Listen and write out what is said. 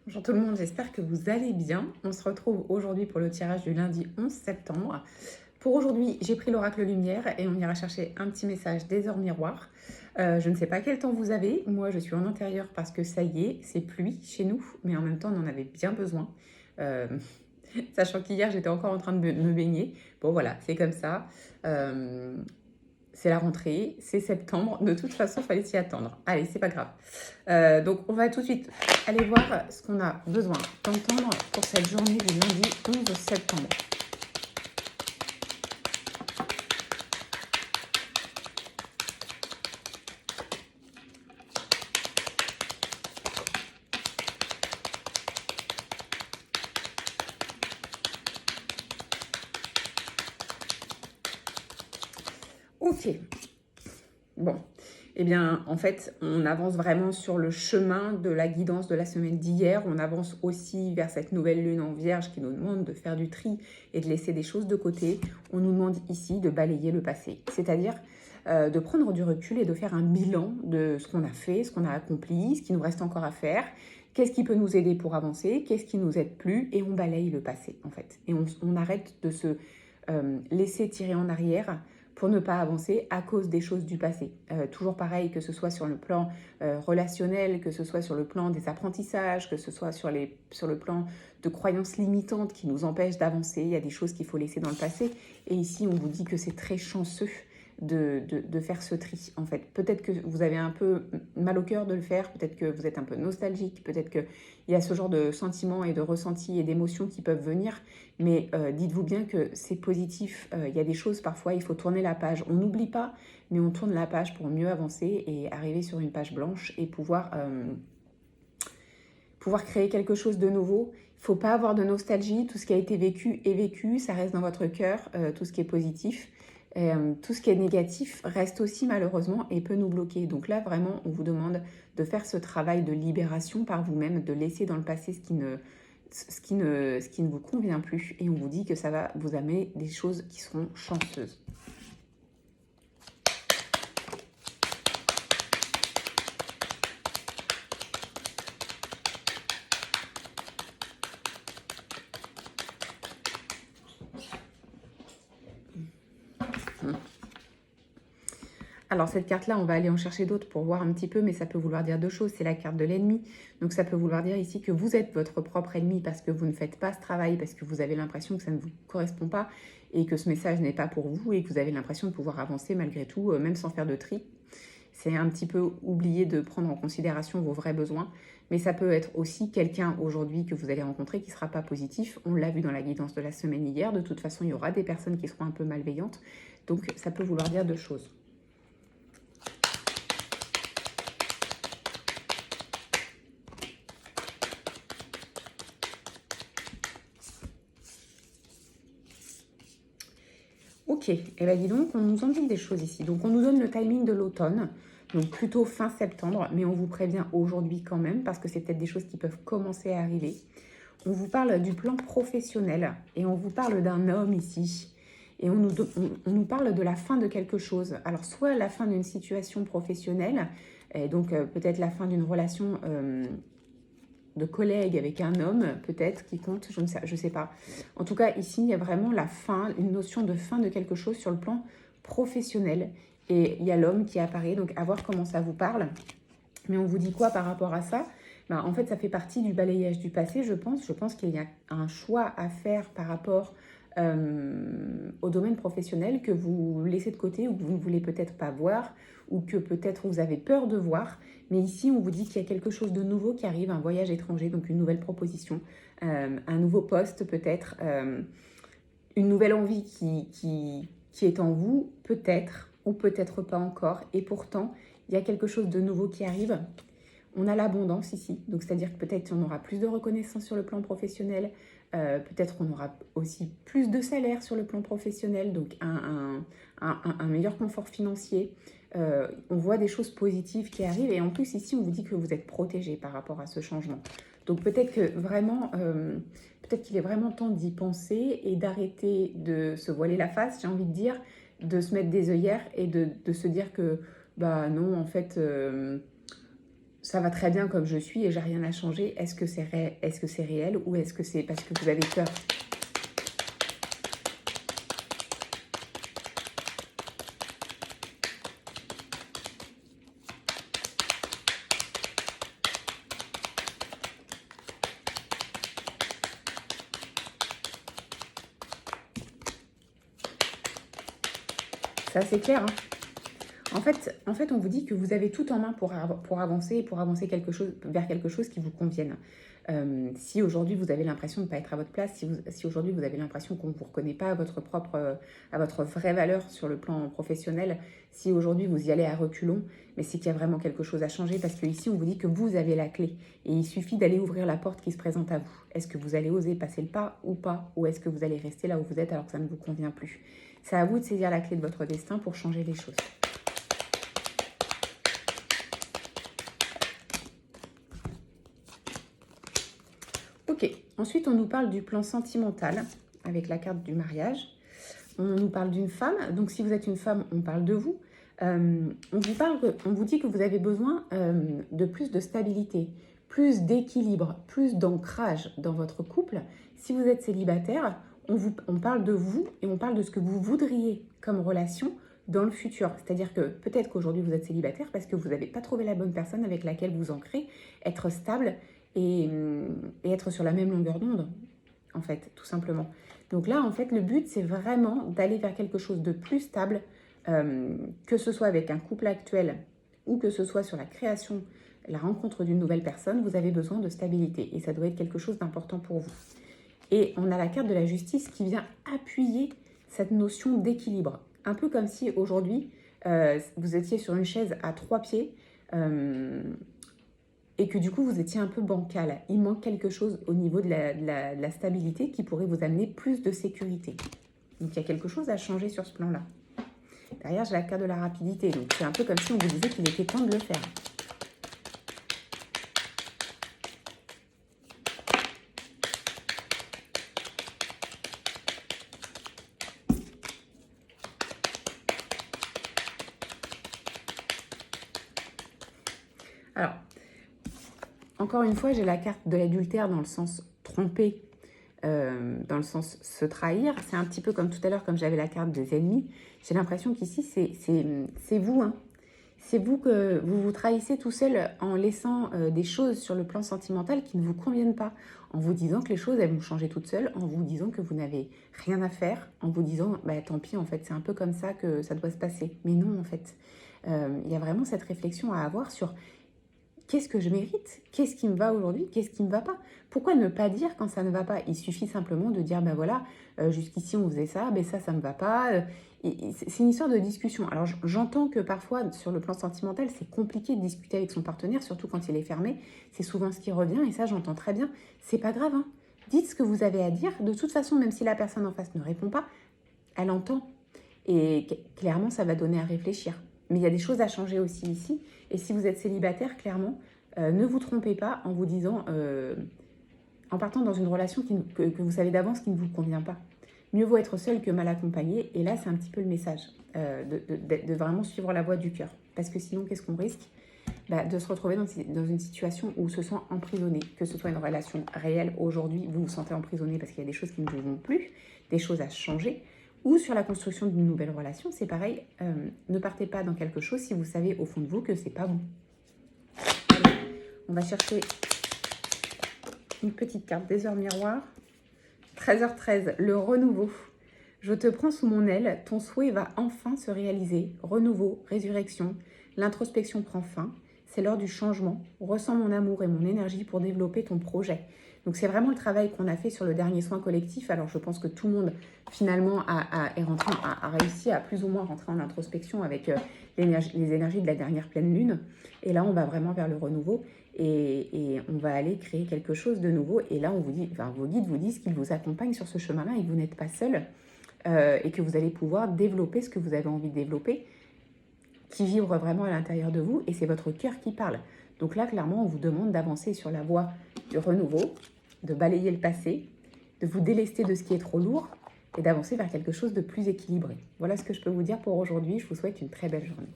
Bonjour tout le monde, j'espère que vous allez bien. On se retrouve aujourd'hui pour le tirage du lundi 11 septembre. Pour aujourd'hui, j'ai pris l'oracle lumière et on ira chercher un petit message des heures miroirs. Je ne sais pas quel temps vous avez. Moi, je suis en intérieur parce que ça y est, c'est pluie chez nous, mais en même temps, on en avait bien besoin. Euh, Sachant qu'hier, j'étais encore en train de me baigner. Bon, voilà, c'est comme ça. Euh, c'est la rentrée, c'est septembre. De toute façon, il fallait s'y attendre. Allez, c'est pas grave. Donc, on va tout de suite aller voir ce qu'on a besoin d'entendre pour cette journée du lundi 11 septembre. Ok. Bon. Eh bien, en fait, on avance vraiment sur le chemin de la guidance de la semaine d'hier. On avance aussi vers cette nouvelle lune en vierge qui nous demande de faire du tri et de laisser des choses de côté. On nous demande ici de balayer le passé, c'est-à-dire de prendre du recul et de faire un bilan de ce qu'on a fait, ce qu'on a accompli, ce qui nous reste encore à faire, qu'est-ce qui peut nous aider pour avancer, qu'est-ce qui nous aide plus, et on balaye le passé, en fait. Et on arrête de se laisser tirer en arrière pour ne pas avancer à cause des choses du passé. Toujours pareil, que ce soit sur le plan relationnel, que ce soit sur le plan des apprentissages, que ce soit sur le plan de croyances limitantes qui nous empêchent d'avancer. Il y a des choses qu'il faut laisser dans le passé. Et ici, on vous dit que c'est très chanceux de faire ce tri, en fait. Peut-être que vous avez un peu mal au cœur de le faire, peut-être que vous êtes un peu nostalgique, peut-être qu'il y a ce genre de sentiments et de ressentis et d'émotions qui peuvent venir, mais dites-vous bien que c'est positif. Il y a des choses, parfois, il faut tourner la page. On n'oublie pas, mais on tourne la page pour mieux avancer et arriver sur une page blanche et pouvoir créer quelque chose de nouveau. Il ne faut pas avoir de nostalgie. Tout ce qui a été vécu est vécu. Ça reste dans votre cœur, tout ce qui est positif. Tout ce qui est négatif reste aussi malheureusement et peut nous bloquer. Donc là, vraiment, on vous demande de faire ce travail de libération par vous-même, de laisser dans le passé ce qui ne vous convient plus. Et on vous dit que ça va vous amener des choses qui seront chanceuses. Alors cette carte-là, on va aller en chercher d'autres pour voir un petit peu, mais ça peut vouloir dire deux choses. C'est la carte de l'ennemi. Donc ça peut vouloir dire ici que vous êtes votre propre ennemi parce que vous ne faites pas ce travail, parce que vous avez l'impression que ça ne vous correspond pas et que ce message n'est pas pour vous et que vous avez l'impression de pouvoir avancer malgré tout, même sans faire de tri. C'est un petit peu oublier de prendre en considération vos vrais besoins. Mais ça peut être aussi quelqu'un aujourd'hui que vous allez rencontrer qui ne sera pas positif. On l'a vu dans la guidance de la semaine hier. De toute façon, il y aura des personnes qui seront un peu malveillantes. Donc ça peut vouloir dire deux choses. Ok, et bien dis donc, on nous indique des choses ici. Donc on nous donne le timing de l'automne, donc plutôt fin septembre, mais on vous prévient aujourd'hui quand même, parce que c'est peut-être des choses qui peuvent commencer à arriver. On vous parle du plan professionnel, et on vous parle d'un homme ici, et on nous parle de la fin de quelque chose. Alors soit la fin d'une situation professionnelle, et donc peut-être la fin d'une relation de collègue avec un homme, peut-être, qui compte, je ne sais pas. En tout cas, ici, il y a vraiment la fin, une notion de fin de quelque chose sur le plan professionnel. Et il y a l'homme qui apparaît, donc à voir comment ça vous parle. Mais on vous dit quoi par rapport à ça? Ben, en fait, ça fait partie du balayage du passé, je pense. Je pense qu'il y a un choix à faire par rapport au domaine professionnel que vous laissez de côté ou que vous ne voulez peut-être pas voir ou que peut-être vous avez peur de voir. Mais ici, on vous dit qu'il y a quelque chose de nouveau qui arrive, un voyage étranger, donc une nouvelle proposition, un nouveau poste peut-être, une nouvelle envie qui est en vous, peut-être ou peut-être pas encore. Et pourtant, il y a quelque chose de nouveau qui arrive. On a l'abondance ici, donc c'est-à-dire que peut-être on aura plus de reconnaissance sur le plan professionnel, peut-être qu'on aura aussi plus de salaire sur le plan professionnel, donc un meilleur confort financier. On voit des choses positives qui arrivent et en plus ici on vous dit que vous êtes protégé par rapport à ce changement. Donc peut-être que vraiment, peut-être qu'il est vraiment temps d'y penser et d'arrêter de se voiler la face, j'ai envie de dire, de se mettre des œillères et de se dire que bah non en fait... ça va très bien comme je suis et j'ai rien à changer. Est-ce que c'est réel ou est-ce que c'est parce que vous avez peur? Ça, c'est clair, hein. En fait, on vous dit que vous avez tout en main pour avancer vers quelque chose qui vous convienne. Si aujourd'hui vous avez l'impression de ne pas être à votre place, si aujourd'hui vous avez l'impression qu'on ne vous reconnaît pas à votre vraie valeur sur le plan professionnel, si aujourd'hui vous y allez à reculons, mais c'est qu'il y a vraiment quelque chose à changer parce qu'ici on vous dit que vous avez la clé et il suffit d'aller ouvrir la porte qui se présente à vous. Est-ce que vous allez oser passer le pas ou pas? Ou est-ce que vous allez rester là où vous êtes alors que ça ne vous convient plus? C'est à vous de saisir la clé de votre destin pour changer les choses. Ok, ensuite on nous parle du plan sentimental avec la carte du mariage. On nous parle d'une femme, donc si vous êtes une femme, on parle de vous. On vous dit que vous avez besoin de plus de stabilité, plus d'équilibre, plus d'ancrage dans votre couple. Si vous êtes célibataire, on parle de vous et on parle de ce que vous voudriez comme relation dans le futur. C'est-à-dire que peut-être qu'aujourd'hui vous êtes célibataire parce que vous n'avez pas trouvé la bonne personne avec laquelle vous ancrer, être stable et être sur la même longueur d'onde, en fait, tout simplement. Donc là, en fait, le but, c'est vraiment d'aller vers quelque chose de plus stable, que ce soit avec un couple actuel ou que ce soit sur la création, la rencontre d'une nouvelle personne, vous avez besoin de stabilité et ça doit être quelque chose d'important pour vous. Et on a la carte de la justice qui vient appuyer cette notion d'équilibre. Un peu comme si aujourd'hui, vous étiez sur une chaise à 3 pieds et que du coup, vous étiez un peu bancal. Il manque quelque chose au niveau de la stabilité qui pourrait vous amener plus de sécurité. Donc, il y a quelque chose à changer sur ce plan-là. Derrière, j'ai la carte de la rapidité. Donc, c'est un peu comme si on vous disait qu'il était temps de le faire. Alors, encore une fois, j'ai la carte de l'adultère dans le sens tromper, dans le sens se trahir. C'est un petit peu comme tout à l'heure, comme j'avais la carte des ennemis. J'ai l'impression qu'ici, c'est vous. Hein. C'est vous que vous vous trahissez tout seul en laissant des choses sur le plan sentimental qui ne vous conviennent pas. En vous disant que les choses, elles vont changer toutes seules. En vous disant que vous n'avez rien à faire. En vous disant, bah, tant pis, en fait, c'est un peu comme ça que ça doit se passer. Mais non, en fait. Il y a vraiment cette réflexion à avoir sur... Qu'est-ce que je mérite? Qu'est-ce qui me va aujourd'hui? Qu'est-ce qui ne me va pas? Pourquoi ne pas dire quand ça ne va pas? Il suffit simplement de dire, ben voilà, jusqu'ici on faisait ça, ben ça ne va pas. C'est une histoire de discussion. Alors j'entends que parfois, sur le plan sentimental, c'est compliqué de discuter avec son partenaire, surtout quand il est fermé. C'est souvent ce qui revient et ça, j'entends très bien. C'est pas grave, hein. Dites ce que vous avez à dire. De toute façon, même si la personne en face ne répond pas, elle entend. Et clairement, ça va donner à réfléchir. Mais il y a des choses à changer aussi ici. Et si vous êtes célibataire, clairement, ne vous trompez pas en vous disant, en partant dans une relation que vous savez d'avance qui ne vous convient pas. Mieux vaut être seul que mal accompagné. Et là, c'est un petit peu le message de vraiment suivre la voie du cœur. Parce que sinon, qu'est-ce qu'on risque? De se retrouver dans une situation où on se sent emprisonné. Que ce soit une relation réelle aujourd'hui, vous vous sentez emprisonné parce qu'il y a des choses qui ne vous vont plus, des choses à changer. Ou sur la construction d'une nouvelle relation, c'est pareil, ne partez pas dans quelque chose si vous savez au fond de vous que c'est pas bon. Allez, on va chercher une petite carte des heures miroirs. 13h13, le renouveau. Je te prends sous mon aile, ton souhait va enfin se réaliser. Renouveau, résurrection, l'introspection prend fin. C'est l'heure du changement. Ressens mon amour et mon énergie pour développer ton projet. Donc c'est vraiment le travail qu'on a fait sur le dernier soin collectif. Alors je pense que tout le monde finalement a réussi à plus ou moins rentrer en introspection avec les énergies de la dernière pleine lune. Et là on va vraiment vers le renouveau et on va aller créer quelque chose de nouveau. Et là on vous dit, enfin, vos guides vous disent qu'ils vous accompagnent sur ce chemin-là et que vous n'êtes pas seul et que vous allez pouvoir développer ce que vous avez envie de développer, qui vibre vraiment à l'intérieur de vous et c'est votre cœur qui parle. Donc là, clairement, on vous demande d'avancer sur la voie du renouveau, de balayer le passé, de vous délester de ce qui est trop lourd et d'avancer vers quelque chose de plus équilibré. Voilà ce que je peux vous dire pour aujourd'hui. Je vous souhaite une très belle journée.